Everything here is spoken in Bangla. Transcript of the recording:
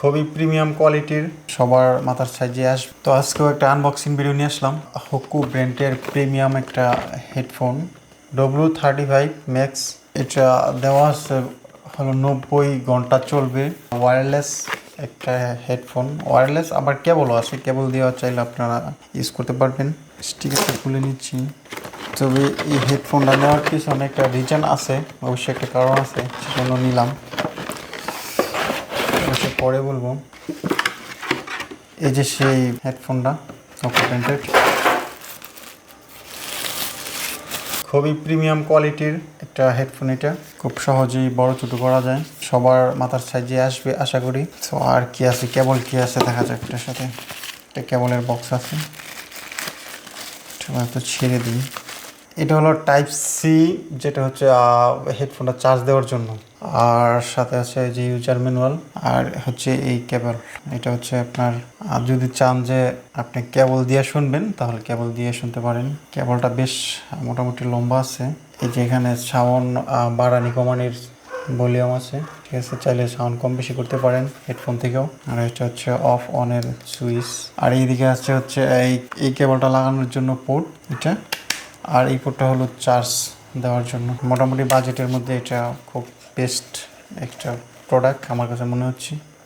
খুবই প্রিমিয়াম কোয়ালিটির, সবার মাথার সাইজে আসবে। তো আজকেও একটা আনবক্সিং ভিডিও নিয়ে আসলাম। হোকু ব্র্যান্ডের প্রিমিয়াম একটা হেডফোন W35 Max। এটা দেওয়া আছে হলো 90 ঘন্টা চলবে। ওয়্যারলেস একটা হেডফোন, ওয়্যারলেস আবার কেবলও আছে, কেবল দেওয়া চাইলে আপনারা ইউজ করতে পারবেন। স্টিকারটা খুলে নিচ্ছি। তবে এই হেডফোনটা নেওয়ার পিছনে একটা রিজন আছে, অবশ্যই একটা কারণ আছে, সেজন্য নিলাম, অবশ্যই পরে বলবো। এই যে সেই হেডফোনটা হোকু ব্র্যান্ডের, খুবই প্রিমিয়াম কোয়ালিটির একটা হেডফোন। এটা খুব সহজেই বড় ছোটো করা যায়, সবার মাথার সাইজে আসবে আশা করি। তো আর কি আছে, কেবল কি আছে দেখা যাক। এটার সাথে একটা কেবলের বক্স আছে, তো ছেড়ে দিই। এটা হলো টাইপ সি, যেটা হচ্ছে হেডফোনটা চার্জ দেওয়ার জন্য। আর সাথে আছে যে ইউজার ম্যানুয়াল, আর হচ্ছে এই কেবল। এটা হচ্ছে আপনার যদি চান যে আপনি কেবল দিয়ে শুনবেন তাহলে কেবল দিয়ে শুনতে পারেন। কেবলটা বেশ মোটামুটি লম্বা আছে। এই যে এখানে সাউন্ড বাড়ানি কমানির ভলিউম আছে, ঠিক আছে, চাইলে সাউন্ড কম বেশি করতে পারেন হেডফোন থেকেও। আর এটা হচ্ছে অফ অনের সুইচ। আর এইদিকে আছে হচ্ছে এই কেবলটা লাগানোর জন্য পোর্ট এটা, আর এই পোর্টটা হলো চার্জ দেওয়ার জন্য। মোটামুটি বাজেটের মধ্যে এটা খুব বেস্ট একটা প্রোডাক্ট আমার কাছে মনে হচ্ছে।